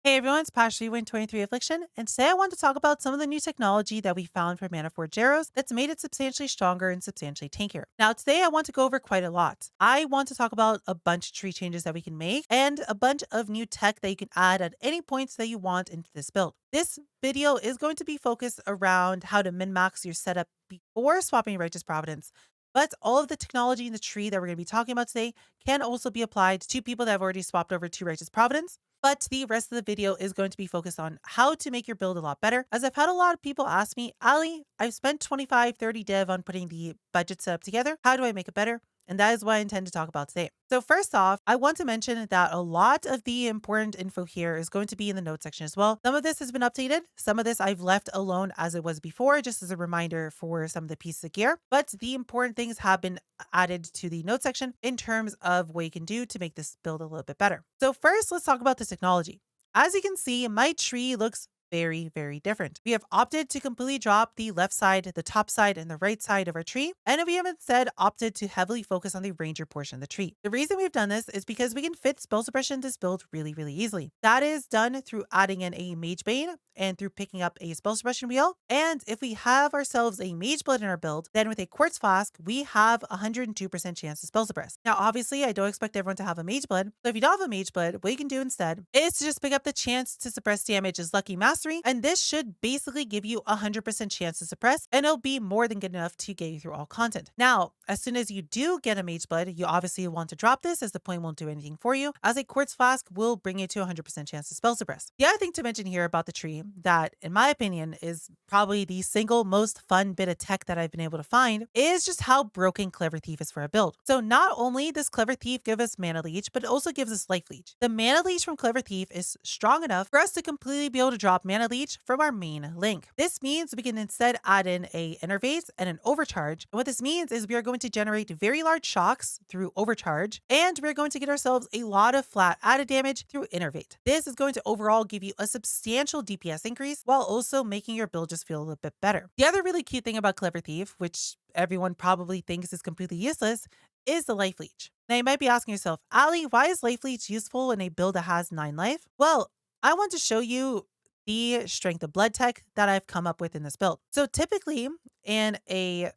Hey everyone, it's Passion23 Affliction, and today I want to talk about some of the new technology that we found for Manaforged arrows that's made it substantially stronger and substantially tankier. Now, today I want to go over quite a lot. I want to talk about a bunch of tree changes that we can make and a bunch of new tech that you can add at any points that you want into this build. This video is going to be focused around how to min-max your setup before swapping Righteous Providence. But all of the technology in the tree that we're going to be talking about today can also be applied to people that have already swapped over to Righteous Providence. But the rest of the video is going to be focused on how to make your build a lot better. As I've had a lot of people ask me, Allie, I've spent 25-30 dev on putting the budget setup together. How do I make it better? And that is what I intend to talk about today. So first off, I want to mention that a lot of the important info here is going to be in the notes section as well. Some of this has been updated. Some of this I've left alone as it was before, just as a reminder for some of the pieces of gear. But the important things have been added to the notes section in terms of what you can do to make this build a little bit better. So first, let's talk about the technology. As you can see, my tree looks very different. We have opted to completely drop the left side, the top side, and the right side of our tree, and we have instead opted to heavily focus on the ranger portion of the tree. The reason we've done this is because we can fit spell suppression in this build really easily. That is done through adding in a Mageblood and through picking up a spell suppression wheel. And if we have ourselves a Mageblood in our build, then with a quartz flask, we have 102% chance to spell suppress. Now, obviously, I don't expect everyone to have a Mageblood. So if you don't have a Mageblood, what you can do instead is to just pick up the chance to suppress damage as Lucky Mastery, and this should basically give you 100% chance to suppress, and it'll be more than good enough to get you through all content. Now, as soon as you do get a Mageblood, you obviously want to drop this, as the point won't do anything for you, as a quartz flask will bring you to 100% chance to spell suppress. The other thing to mention here about the tree that, in my opinion, is probably the single most fun bit of tech that I've been able to find is just how broken Clever Thief is for a build. So not only does Clever Thief give us Mana Leech, but it also gives us Life Leech. The Mana Leech from Clever Thief is strong enough for us to completely be able to drop Mana Leech from our main link. This means we can instead add in a Innervate and an Overcharge. And what this means is we are going to generate very large shocks through Overcharge, and we're going to get ourselves a lot of flat added damage through Innervate. This is going to overall give you a substantial DPS increase while also making your build just feel a little bit better. The other really cute thing about Clever Thief, which everyone probably thinks is completely useless, is the Life Leech. Now you might be asking yourself, Allie, why is Life Leech useful in a build that has 9 life? Well, I want to show you the strength of blood tech that I've come up with in this build. So typically in a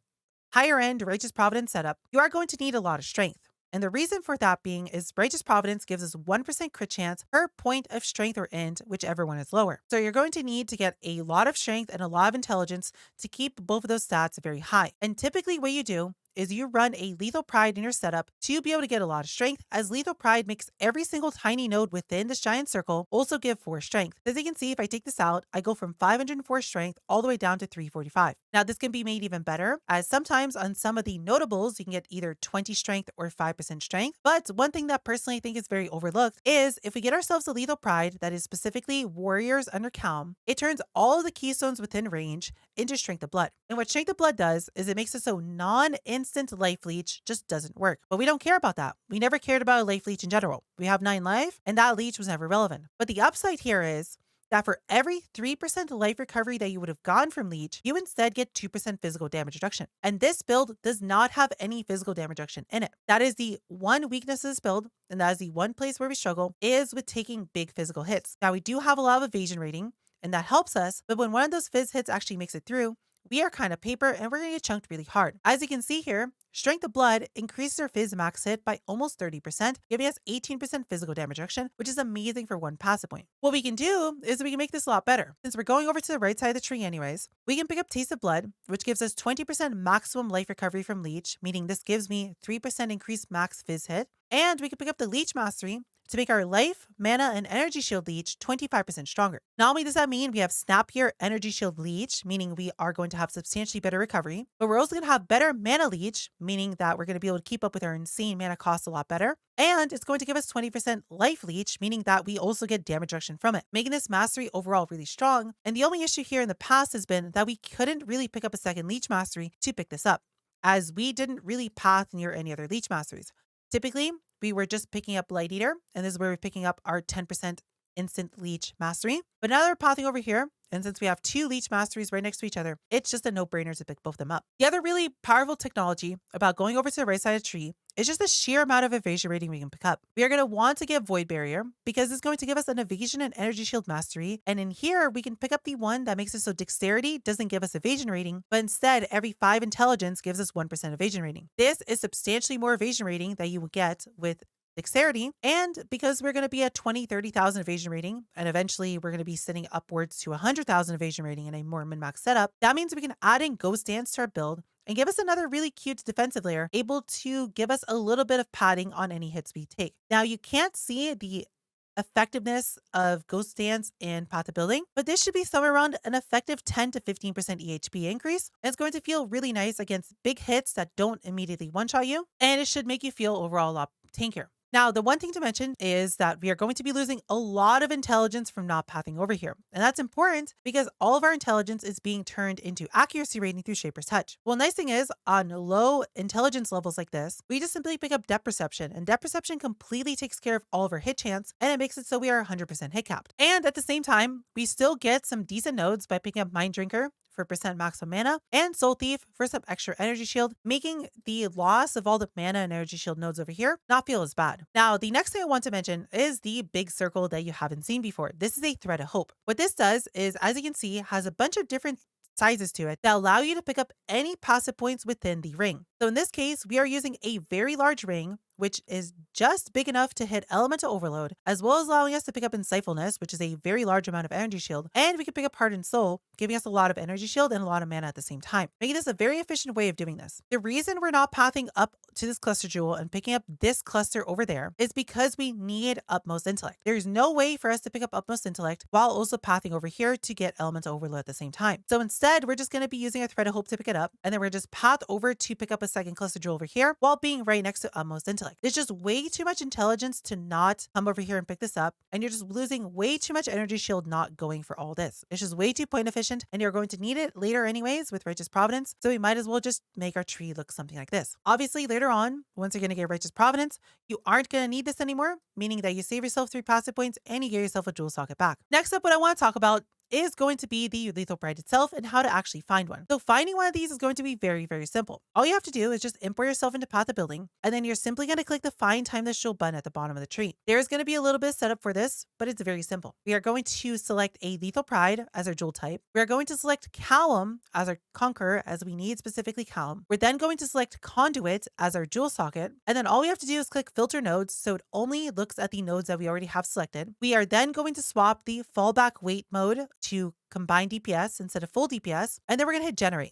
higher end Righteous Providence setup, you are going to need a lot of strength. And the reason for that being is Righteous Providence gives us 1% crit chance per point of strength or int, whichever one is lower. So you're going to need to get a lot of strength and a lot of intelligence to keep both of those stats very high. And typically what you do is you run a Lethal Pride in your setup to be able to get a lot of strength, as Lethal Pride makes every single tiny node within this giant circle also give 4 strength. As you can see, if I take this out, I go from 504 strength all the way down to 345. Now this can be made even better, as sometimes on some of the notables, you can get either 20 strength or 5% strength. But one thing that personally I think is very overlooked is if we get ourselves a Lethal Pride that is specifically Warriors under Calm, it turns all of the keystones within range into Strength of Blood. And what Strength of Blood does is it makes it so non-instant Life Leech just doesn't work. But we don't care about that. We never cared about a Life Leech in general. We have 9 life, and that Leech was never relevant. But the upside here is that for every 3% life recovery that you would have gotten from Leech, you instead get 2% physical damage reduction. And this build does not have any physical damage reduction in it. That is the one weakness of this build, and that is the one place where we struggle, is with taking big physical hits. Now we do have a lot of evasion rating, and that helps us, but when one of those fizz hits actually makes it through, we are kind of paper and we're going to get chunked really hard. As you can see here, Strength of Blood increases our fizz max hit by almost 30%, giving us 18% physical damage reduction, which is amazing for one passive point. What we can do is we can make this a lot better. Since we're going over to the right side of the tree anyways, we can pick up Taste of Blood, which gives us 20% maximum life recovery from Leech, meaning this gives me 3% increased max fizz hit. And we can pick up the Leech Mastery to make our life, mana, and energy shield leech 25% stronger. Not only does that mean we have snappier energy shield leech, meaning we are going to have substantially better recovery, but we're also going to have better mana leech, meaning that we're going to be able to keep up with our insane mana cost a lot better. And it's going to give us 20% life leech, meaning that we also get damage reduction from it, making this mastery overall really strong. And the only issue here in the past has been that we couldn't really pick up a second Leech Mastery to pick this up, as we didn't really path near any other Leech Masteries. Typically, we were just picking up Light Eater, and this is where we're picking up our 10% instant Leech mastery. But now that we're pathing over here, and since we have 2 Leech masteries right next to each other, it's just a no-brainer to pick both of them up. The other really powerful technology about going over to the right side of the tree is just the sheer amount of evasion rating we can pick up. We are going to want to get Void Barrier because it's going to give us an evasion and energy shield mastery. And in here, we can pick up the one that makes it so dexterity doesn't give us evasion rating, but instead every 5 intelligence gives us 1% evasion rating. This is substantially more evasion rating that you will get with dexterity, and because we're going to be at 20,000-30,000 evasion rating, and eventually we're going to be sitting upwards to 100,000 evasion rating in a more min-max setup, that means we can add in Ghost Dance to our build and give us another really cute defensive layer, able to give us a little bit of padding on any hits we take. Now, you can't see the effectiveness of Ghost Dance in Path to Building, but this should be somewhere around an effective 10 to 15% EHP increase. And it's going to feel really nice against big hits that don't immediately one-shot you, and it should make you feel overall a lot tankier. Now, the one thing to mention is that we are going to be losing a lot of intelligence from not pathing over here. And that's important because all of our intelligence is being turned into accuracy rating through Shaper's Touch. Well, nice thing is, on low intelligence levels like this, we just simply pick up Depth Perception, and Depth Perception completely takes care of all of our hit chance, and it makes it so we are 100% hit capped. And at the same time, we still get some decent nodes by picking up Mind Drinker for percent maximum mana, and Soul Thief for some extra energy shield, making the loss of all the mana and energy shield nodes over here not feel as bad. Now, the next thing I want to mention is the big circle that you haven't seen before. This is a Thread of Hope. What this does is, as you can see, has a bunch of different sizes to it that allow you to pick up any passive points within the ring. So in this case, we are using a very large ring, which is just big enough to hit Elemental Overload, as well as allowing us to pick up Insightfulness, which is a very large amount of energy shield, and we can pick up Heart and Soul, giving us a lot of energy shield and a lot of mana at the same time, making this a very efficient way of doing this. The reason we're not pathing up to this cluster jewel and picking up this cluster over there is because we need Utmost Intellect. There's no way for us to pick up Utmost Intellect while also pathing over here to get Elemental Overload at the same time. So instead, we're just going to be using a Thread of Hope to pick it up, and then we're just path over to pick up a second cluster jewel over here while being right next to Utmost Intellect. It's just way too much intelligence to not come over here and pick this up, and you're just losing way too much energy shield not going for all this. It's just way too point efficient, and you're going to need it later anyways with Righteous Providence, so we might as well just make our tree look something like this. Obviously, later on, once you're going to get Righteous Providence, you aren't going to need this anymore, meaning that you save yourself 3 passive points and you get yourself a jewel socket back. Next up, what I want to talk about is going to be the Lethal Bride itself and how to actually find one. So finding one of these is going to be very, very simple. All you have to do is just import yourself into Path of Building, and then you're simply going to click the Find Timeless Jewel button at the bottom of the tree. There's going to be a little bit of setup for this, but it's very simple. We are going to select a Lethal Pride as our jewel type. We are going to select Callum as our Conqueror, as we need specifically Callum. We're then going to select Conduit as our jewel socket, and then all we have to do is click Filter Nodes, so it only looks at the nodes that we already have selected. We are then going to swap the Fallback Weight mode to Combined DPS instead of full DPS, and then we're going to hit Generate.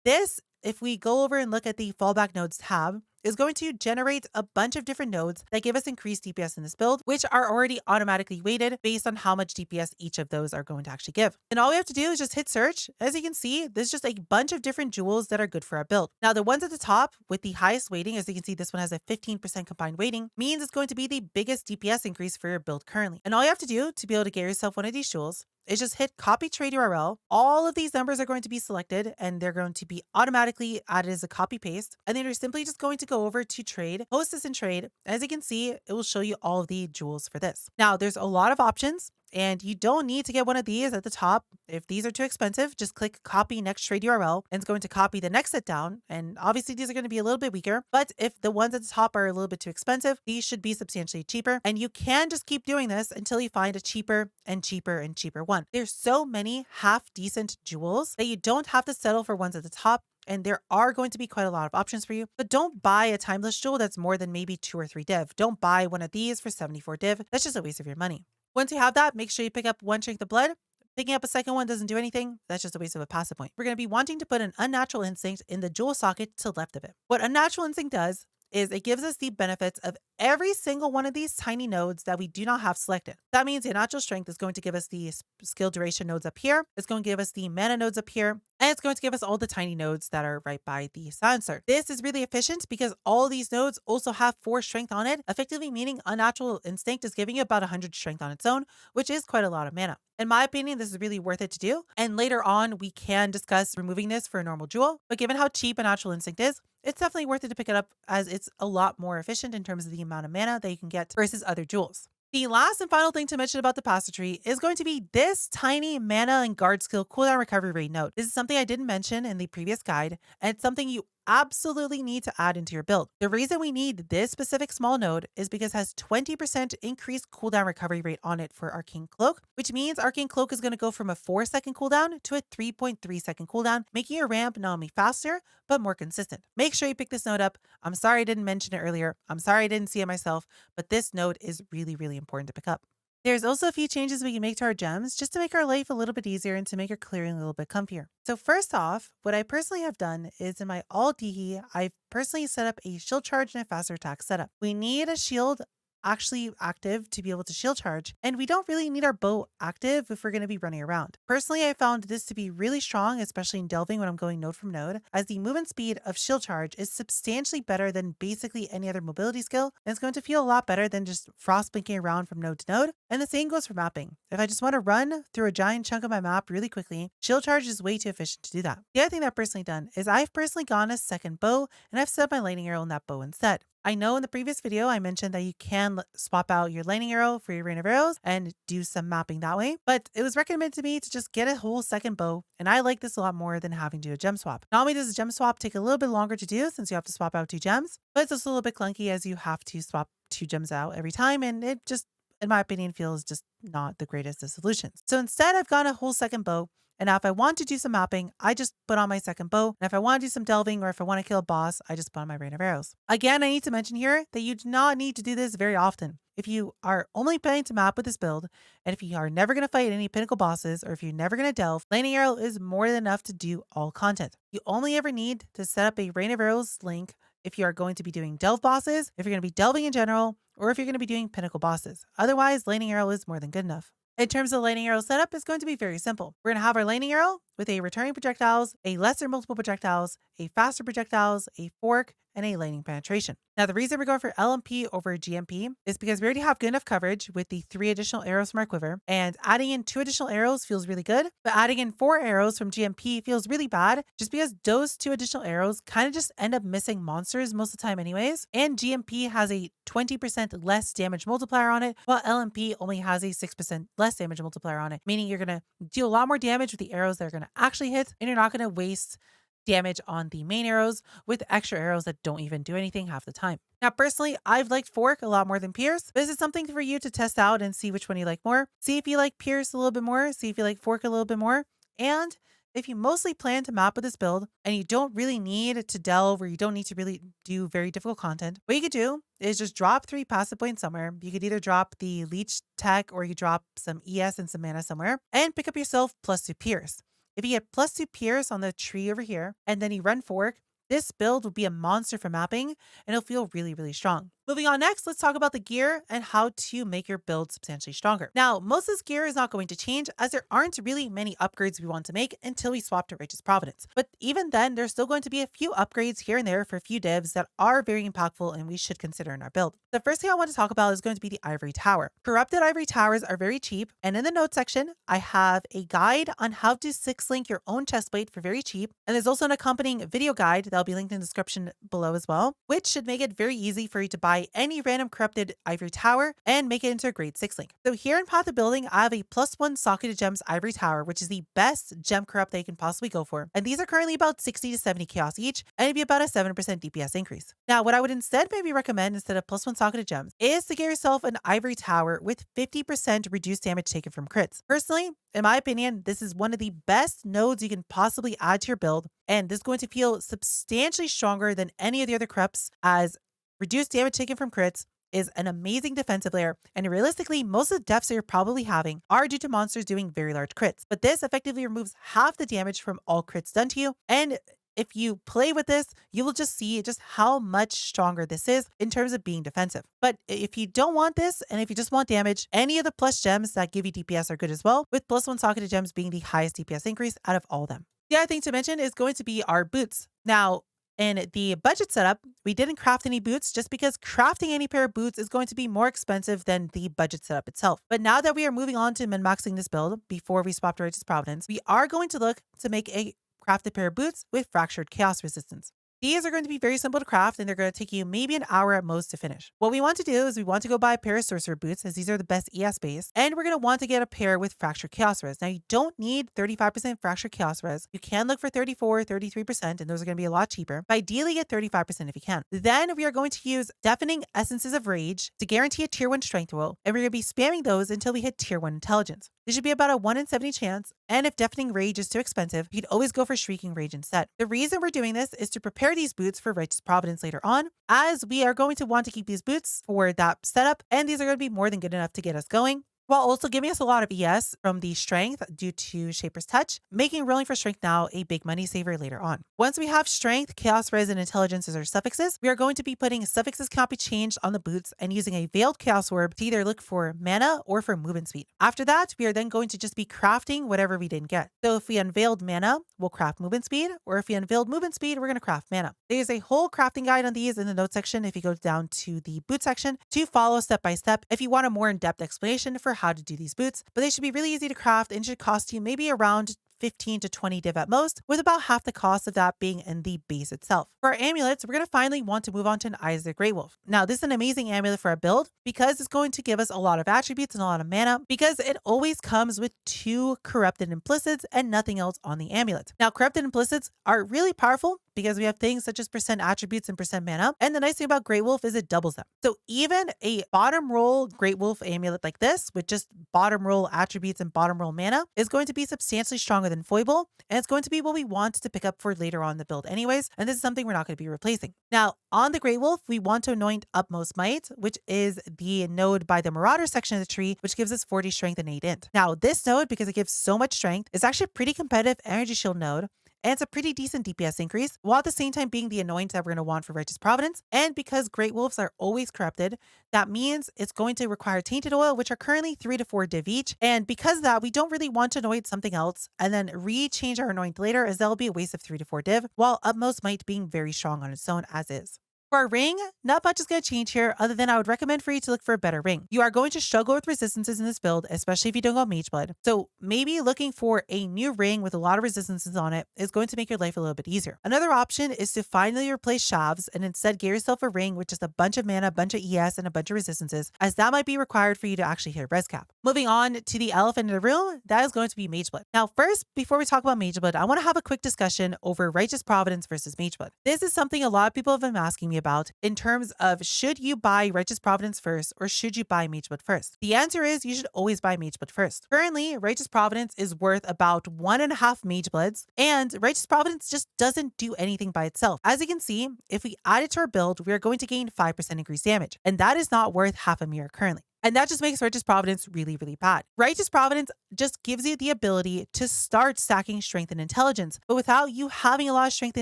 This, if we go over and look at the Fallback Nodes tab, is going to generate a bunch of different nodes that give us increased DPS in this build, which are already automatically weighted based on how much DPS each of those are going to actually give. And all we have to do is just hit search. As you can see, there's just a bunch of different jewels that are good for our build. Now, the ones at the top with the highest weighting, as you can see, this one has a 15% combined weighting, means it's going to be the biggest DPS increase for your build currently. And all you have to do to be able to get yourself one of these jewels is just hit copy trade URL. All of these numbers are going to be selected and they're going to be automatically added as a copy paste. And then you're simply just going to go over to trade, post this in trade. As you can see, it will show you all of the jewels for this. Now, there's a lot of options, and you don't need to get one of these at the top. If these are too expensive, just click copy next trade URL, and it's going to copy the next set down. And obviously these are going to be a little bit weaker, but if the ones at the top are a little bit too expensive, these should be substantially cheaper. And you can just keep doing this until you find a cheaper and cheaper and cheaper one. There's so many half decent jewels that you don't have to settle for ones at the top. And there are going to be quite a lot of options for you, but don't buy a timeless jewel that's more than maybe 2 or 3 div. Don't buy one of these for 74 div. That's just a waste of your money. Once you have that, make sure you pick up 1 Drink the Blood. Picking up a second one doesn't do anything. That's just a waste of a passive point. We're going to be wanting to put an Unnatural Instinct in the jewel socket to the left of it. What Unnatural Instinct does is it gives us the benefits of every single one of these tiny nodes that we do not have selected. That means the Natural Strength is going to give us the skill duration nodes up here. It's going to give us the mana nodes up here. And it's going to give us all the tiny nodes that are right by the silencer. This is really efficient because all these nodes also have 4 strength on it, effectively meaning Unnatural Instinct is giving you about 100 strength on its own, which is quite a lot of mana. In my opinion, this is really worth it to do. And later on, we can discuss removing this for a normal jewel. But given how cheap Unnatural Instinct is, it's definitely worth it to pick it up as it's a lot more efficient in terms of the amount of mana that you can get versus other jewels. The last and final thing to mention about the Pasta Tree is going to be this tiny mana and guard skill cooldown recovery rate note. This is something I didn't mention in the previous guide, and it's something you absolutely need to add into your build. The reason we need this specific small node is because it has 20% increased cooldown recovery rate on it for Arcane Cloak, which means Arcane Cloak is going to go from a 4-second cooldown to a 3.3-second cooldown, making your ramp not only faster, but more consistent. Make sure you pick this node up. I'm sorry I didn't mention it earlier. I'm sorry I didn't see it myself, but this node is really, really important to pick up. There's also a few changes we can make to our gems just to make our life a little bit easier and to make our clearing a little bit comfier. So first off, what I personally have done is in my all Dihi, I've personally set up a shield charge and a faster attack setup. We need a shield actually active to be able to shield charge, and we don't really need our bow active if we're going to be running around. Personally, I found this to be really strong, especially in delving when I'm going node from node, as the movement speed of shield charge is substantially better than basically any other mobility skill, and it's going to feel a lot better than just frost blinking around from node to node. And the same goes for mapping. If I just want to run through a giant chunk of my map really quickly, shield charge is way too efficient to do that. The other thing that I've personally done is I've personally gone a second bow, and I've set up my lightning arrow in that bow instead. I know in the previous video I mentioned that you can swap out your lightning arrow for your rain of arrows and do some mapping that way, but it was recommended to me to just get a whole second bow, and I like this a lot more than having to do a gem swap. Not only does a gem swap take a little bit longer to do since you have to swap out 2 gems, but it's also a little bit clunky as you have to swap 2 gems out every time, and it just, in my opinion, feels just not the greatest of solutions. So instead I've gone a whole second bow. And now if I want to do some mapping, I just put on my second bow. And if I want to do some delving or if I want to kill a boss, I just put on my rain of arrows. Again, I need to mention here that you do not need to do this very often. If you are only planning to map with this build, and if you are never going to fight any pinnacle bosses, or if you're never going to delve, lightning arrow is more than enough to do all content. You only ever need to set up a rain of arrows link if you are going to be doing delve bosses, if you're going to be delving in general, or if you're going to be doing pinnacle bosses. Otherwise, lightning arrow is more than good enough. In terms of lightning arrow setup, it's going to be very simple. We're going to have our lightning arrow with a returning projectiles, a lesser multiple projectiles, a faster projectiles, a fork, and a lightning penetration. Now, the reason we're going for LMP over GMP is because we already have good enough coverage with the 3 additional arrows from our quiver, and adding in 2 additional arrows feels really good, but adding in 4 arrows from GMP feels really bad just because those 2 additional arrows kind of just end up missing monsters most of the time anyways, and GMP has a 20% less damage multiplier on it, while LMP only has a 6% less damage multiplier on it, meaning you're going to do a lot more damage with the arrows that are going to actually hit, and you're not going to waste damage on the main arrows with extra arrows that don't even do anything half the time. Now, personally, I've liked Fork a lot more than Pierce. This is something for you to test out and see which one you like more. See if you like Pierce a little bit more, see if you like Fork a little bit more, and if you mostly plan to map with this build and you don't really need to delve or you don't need to really do very difficult content, what you could do is just drop 3 passive points somewhere. You could either drop the Leech tech or you drop some ES and some mana somewhere and pick up yourself +2 Pierce. If you get +2 Pierce on the tree over here and then you run Fork, this build will be a monster for mapping and it'll feel really, really strong. Moving on next, let's talk about the gear and how to make your build substantially stronger. Now, most of this gear is not going to change as there aren't really many upgrades we want to make until we swap to Righteous Providence. But even then, there's still going to be a few upgrades here and there for a few divs that are very impactful and we should consider in our build. The first thing I want to talk about is going to be the Ivory Tower. Corrupted Ivory Towers are very cheap, and in the notes section, I have a guide on how to 6-link your own chestplate for very cheap, and there's also an accompanying video guide that'll be linked in the description below as well, which should make it very easy for you to buy any random corrupted Ivory Tower and make it into a great 6-link. So here in Path of Building, I have a +1 socketed gems Ivory Tower, which is the best gem corrupt that you can possibly go for. And these are currently about 60 to 70 chaos each, and it'd be about a 7% DPS increase. Now, what I would instead maybe recommend instead of +1 socketed gems is to get yourself an Ivory Tower with 50% reduced damage taken from crits. Personally, in my opinion, this is one of the best nodes you can possibly add to your build, and this is going to feel substantially stronger than any of the other corrupts, as reduced damage taken from crits is an amazing defensive layer, and realistically, most of the deaths that you're probably having are due to monsters doing very large crits. But this effectively removes half the damage from all crits done to you, and if you play with this, you will just see just how much stronger this is in terms of being defensive. But if you don't want this, and if you just want damage, any of the plus gems that give you DPS are good as well, with +1 socketed gems being the highest DPS increase out of all of them. The other thing to mention is going to be our boots. Now, in the budget setup, we didn't craft any boots just because crafting any pair of boots is going to be more expensive than the budget setup itself. But now that we are moving on to min-maxing this build before we swap to Righteous Providence, we are going to look to make a crafted pair of boots with fractured chaos resistance. These are going to be very simple to craft and they're going to take you maybe an hour at most to finish. What we want to do is we want to go buy a pair of Sorcerer Boots as these are the best ES base, and we're going to want to get a pair with Fractured Chaos Res. Now you don't need 35% Fractured Chaos Res. You can look for 34, 33%, and those are going to be a lot cheaper. But ideally get 35% if you can. Then we are going to use Deafening Essences of Rage to guarantee a tier 1 strength roll, and we're going to be spamming those until we hit tier 1 intelligence. This should be about a 1 in 70 chance, and if Deafening Rage is too expensive, you could always go for Shrieking Rage instead. The reason we're doing this is to prepare these boots for Righteous Providence later on, as we are going to want to keep these boots for that setup, and these are going to be more than good enough to get us going, while also giving us a lot of ES from the strength due to Shaper's Touch, making rolling for strength now a big money saver later on. Once we have strength, chaos, res, and intelligence as our suffixes, we are going to be putting suffixes cannot be changed on the boots and using a veiled chaos orb to either look for mana or for movement speed. After that, we are then going to just be crafting whatever we didn't get. So if we unveiled mana, we'll craft movement speed, or if we unveiled movement speed, we're going to craft mana. There's a whole crafting guide on these in the notes section if you go down to the boot section to follow step by step if you want a more in-depth explanation for how to do these boots, but they should be really easy to craft and should cost you maybe around 15 to 20 div at most, with about half the cost of that being in the base itself. For our amulets, we're going to finally want to move on to an Eyes of the Great Wolf. Now, this is an amazing amulet for our build because it's going to give us a lot of attributes and a lot of mana because it always comes with 2 corrupted implicits and nothing else on the amulet. Now, corrupted implicits are really powerful because we have things such as percent attributes and percent mana. And the nice thing about Great Wolf is it doubles them. So even a bottom roll Great Wolf amulet like this with just bottom roll attributes and bottom roll mana is going to be substantially stronger than Foible. And it's going to be what we want to pick up for later on in the build anyways. And this is something we're not going to be replacing. Now on the Great Wolf, we want to anoint Utmost Might, which is the node by the Marauder section of the tree, which gives us 40 strength and 8 int. Now this node, because it gives so much strength, is actually a pretty competitive energy shield node. And it's a pretty decent DPS increase, while at the same time being the anoint that we're going to want for Righteous Providence. And because Great Wolves are always corrupted, that means it's going to require Tainted Oil, which are currently 3 to 4 div each. And because of that, we don't really want to anoint something else and then re-change our anoint later, as that'll be a waste of 3 to 4 div, while Utmost Might being very strong on its own as is. For our ring, not much is going to change here other than I would recommend for you to look for a better ring. You are going to struggle with resistances in this build, especially if you don't go Mageblood. So maybe looking for a new ring with a lot of resistances on it is going to make your life a little bit easier. Another option is to finally replace Shavs and instead get yourself a ring with just a bunch of mana, a bunch of ES, and a bunch of resistances, as that might be required for you to actually hit res cap. Moving on to the elephant in the room, that is going to be Mageblood. Now first, before we talk about Mageblood, I want to have a quick discussion over Righteous Providence versus Mageblood. This is something a lot of people have been asking me about in terms of should you buy Righteous Providence first or should you buy Mageblood first? The answer is you should always buy Mageblood first. Currently, Righteous Providence is worth about 1.5 Magebloods, and Righteous Providence just doesn't do anything by itself. As you can see, if we add it to our build, we are going to gain 5% increased damage, and that is not worth half a mirror currently. And that just makes Righteous Providence really, really bad. Righteous Providence just gives you the ability to start stacking strength and intelligence, but without you having a lot of strength and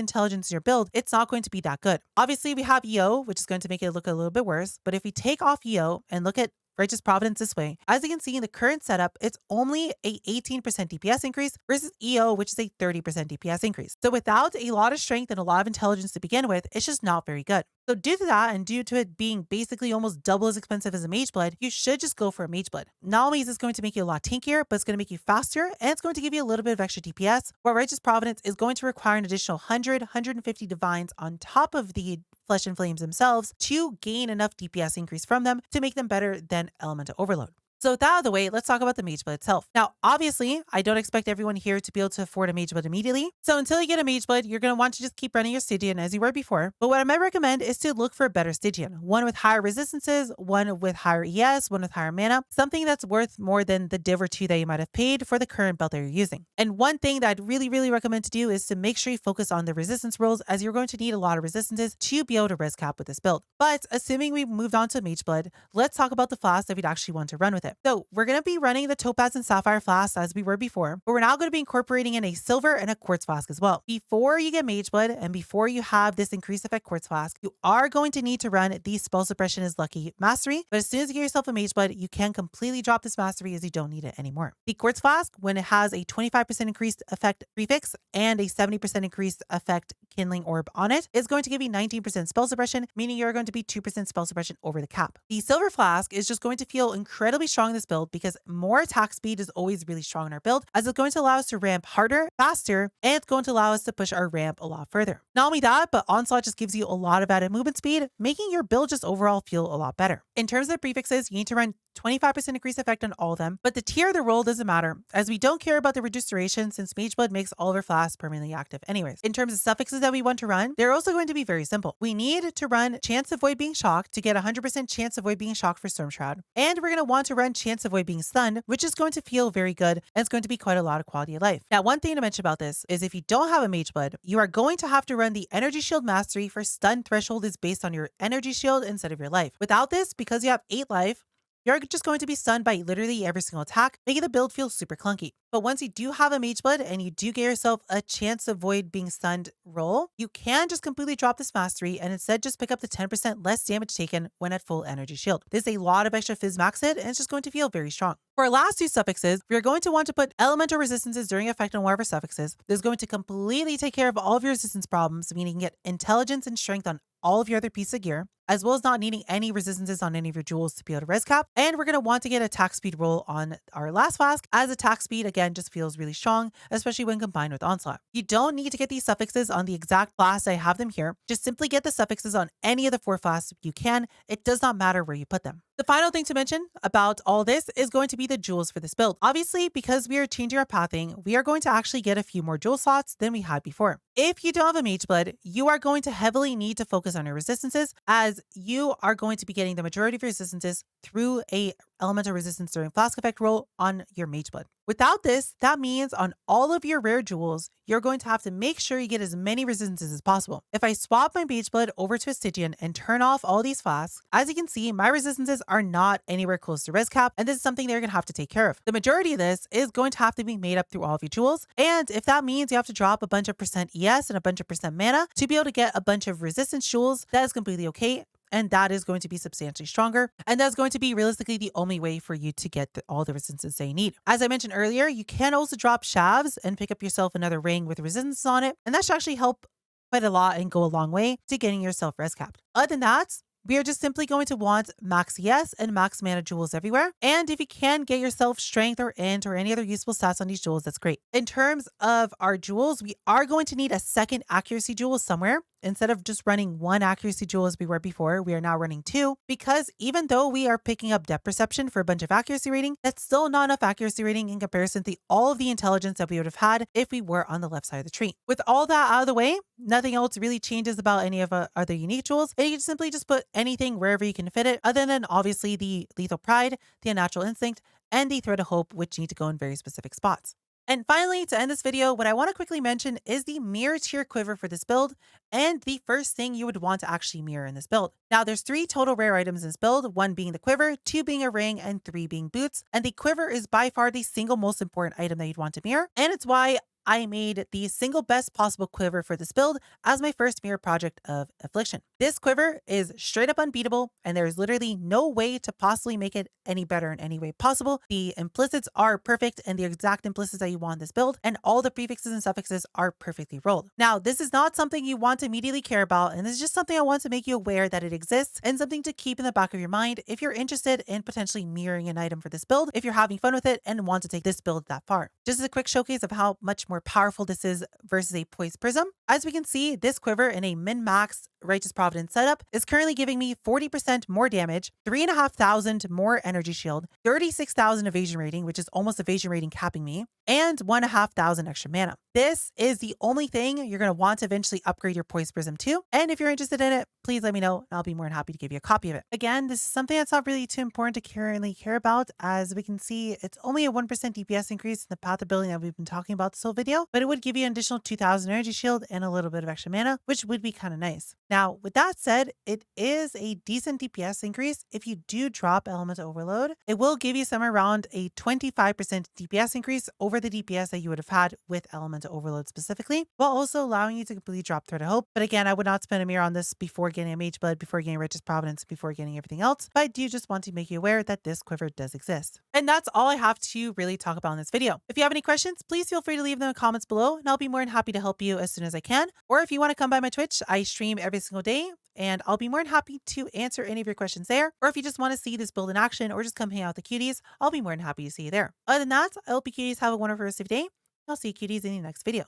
intelligence in your build, it's not going to be that good. Obviously, we have EO, which is going to make it look a little bit worse, but if we take off EO and look at Righteous Providence this way, as you can see in the current setup, it's only a 18% DPS increase versus EO, which is a 30% DPS increase. So without a lot of strength and a lot of intelligence to begin with, it's just not very good. So due to that, and due to it being basically almost double as expensive as a Mageblood, you should just go for a Mageblood. Not only is this going to make you a lot tankier, but it's going to make you faster, and it's going to give you a little bit of extra DPS, while Righteous Providence is going to require an additional 100, 150 divines on top of the Flesh and Flames themselves to gain enough DPS increase from them to make them better than Elemental Overload. So with that out of the way, let's talk about the Mageblood itself. Now, obviously, I don't expect everyone here to be able to afford a Mageblood immediately. So until you get a Mageblood, you're going to want to just keep running your Stygian as you were before. But what I might recommend is to look for a better Stygian. One with higher resistances, one with higher ES, one with higher mana, something that's worth more than the div or 2 that you might have paid for the current belt that you're using. And one thing that I'd really, really recommend to do is to make sure you focus on the resistance rolls, as you're going to need a lot of resistances to be able to res cap with this build. But assuming we've moved on to Mageblood, let's talk about the Flask that we'd actually want to run with it. So we're going to be running the Topaz and Sapphire Flask as we were before, but we're now going to be incorporating in a Silver and a Quartz Flask as well. Before you get Mageblood and before you have this increased effect Quartz Flask, you are going to need to run the Spell Suppression is Lucky Mastery, but as soon as you get yourself a Mageblood, you can completely drop this mastery as you don't need it anymore. The Quartz Flask, when it has a 25% increased effect prefix and a 70% increased effect kindling orb on it is going to give you 19% spell suppression, meaning you're going to be 2% spell suppression over the cap. The silver flask is just going to feel incredibly strong in this build because more attack speed is always really strong in our build, as it's going to allow us to ramp harder, faster, and it's going to allow us to push our ramp a lot further. Not only that, but Onslaught just gives you a lot of added movement speed, making your build just overall feel a lot better. In terms of the prefixes, you need to run 25% increase effect on all of them, but the tier of the roll doesn't matter, as we don't care about the reduced duration since Mageblood makes all of our flasks permanently active anyways. In terms of suffixes that we want to run, they're also going to be very simple. We need to run Chance of Avoid Being Shocked to get 100% Chance of Avoid Being Shocked for Storm Shroud, and we're going to want to run Chance of Avoid Being Stunned, which is going to feel very good, and it's going to be quite a lot of quality of life. Now, one thing to mention about this is if you don't have a Mageblood, you are going to have to run the Energy Shield Mastery for Stun threshold is based on your energy shield instead of your life. Without this, because you have 8 life, you're just going to be stunned by literally every single attack, making the build feel super clunky. But once you do have a Mageblood and you do get yourself a Chance of Avoid Being Stunned roll, you can just completely drop this mastery and instead just pick up the 10% less damage taken when at full energy shield. This is a lot of extra Fizz Max hit and it's just going to feel very strong. For our last two suffixes, we are going to want to put elemental resistances during effect on one of our suffixes. This is going to completely take care of all of your resistance problems, meaning you can get intelligence and strength on all of your other pieces of gear, as well as not needing any resistances on any of your jewels to be able to res cap. And we're going to want to get attack speed roll on our last flask, as attack speed again just feels really strong, especially when combined with Onslaught. You don't need to get these suffixes on the exact flask I have them here. Just simply get the suffixes on any of the 4 flasks you can. It does not matter where you put them. The final thing to mention about all this is going to be the jewels for this build. Obviously, because we are changing our pathing, we are going to actually get a few more jewel slots than we had before. If you don't have a Mageblood, you are going to heavily need to focus on your resistances, as you are going to be getting the majority of your resistances through a elemental resistance during flask effect roll on your Mageblood. Without this, that means on all of your rare jewels, you're going to have to make sure you get as many resistances as possible. If I swap my Mageblood over to a Stygian and turn off all these flasks, as you can see, my resistances are not anywhere close to res cap, and this is something they're going to have to take care of. The majority of this is going to have to be made up through all of your jewels, and if that means you have to drop a bunch of % ES and a bunch of % mana to be able to get a bunch of resistance jewels, that is completely okay. And that is going to be substantially stronger. And that's going to be realistically the only way for you to get all the resistances that you need. As I mentioned earlier, you can also drop Shavs and pick up yourself another ring with resistance on it. And that should actually help quite a lot and go a long way to getting yourself res capped. Other than that, we are just simply going to want max ES and max mana jewels everywhere. And if you can get yourself strength or int or any other useful stats on these jewels, that's great. In terms of our jewels, we are going to need a second accuracy jewel somewhere. Instead of just running 1 accuracy jewel as we were before, we are now running 2, because even though we are picking up depth perception for a bunch of accuracy rating, that's still not enough accuracy rating in comparison to all of the intelligence that we would have had if we were on the left side of the tree. With all that out of the way, nothing else really changes about any of our other unique jewels, and you can simply just put anything wherever you can fit it, other than obviously the Lethal Pride, the Unnatural Instinct, and the Thread of Hope, which need to go in very specific spots. And finally, to end this video, what I want to quickly mention is the mirror tier quiver for this build, and the first thing you would want to actually mirror in this build. Now, there's 3 total rare items in this build, 1 being the quiver, 2 being a ring, and 3 being boots. And the quiver is by far the single most important item that you'd want to mirror, and it's why I made the single best possible quiver for this build as my first mirror project of Affliction. This quiver is straight up unbeatable, and there is literally no way to possibly make it any better in any way possible. The implicits are perfect and the exact implicits that you want in this build, and all the prefixes and suffixes are perfectly rolled. Now, this is not something you want to immediately care about, and this is just something I want to make you aware that it exists and something to keep in the back of your mind if you're interested in potentially mirroring an item for this build, if you're having fun with it and want to take this build that far. Just as a quick showcase of how much more powerful this is versus a Poised Prism, as we can see, this quiver in a min-max Righteous Providence setup is currently giving me 40% more damage, 3,500 more energy shield, 36,000 evasion rating, which is almost evasion rating capping me, and 1,500 extra mana. This is the only thing you're going to want to eventually upgrade your Poised Prism to, and if you're interested in it, please let me know and I'll be more than happy to give you a copy of it. Again, this is something that's not really too important to currently care about. As we can see, it's only a 1% DPS increase in the path of building that we've been talking about this whole video, but it would give you an additional 2,000 energy shield and a little bit of extra mana, which would be kind of nice. Now, with that said, it is a decent DPS increase. If you do drop Elemental Overload, it will give you somewhere around a 25% DPS increase over the DPS that you would have had with Elemental Overload specifically, while also allowing you to completely drop Thread of Hope. But again, I would not spend a mirror on this before getting a Mageblood, before getting Righteous Providence, before getting everything else, but I do just want to make you aware that this quiver does exist. And that's all I have to really talk about in this video. If you have any questions, please feel free to leave them in the comments below and I'll be more than happy to help you as soon as I can. Or if you want to come by my Twitch, I stream every single day and I'll be more than happy to answer any of your questions there. Or if you just want to see this build in action or just come hang out with the cuties, I'll be more than happy to see you there. Other than that, I hope you cuties have a wonderful rest of your day. I'll see you cuties in the next video.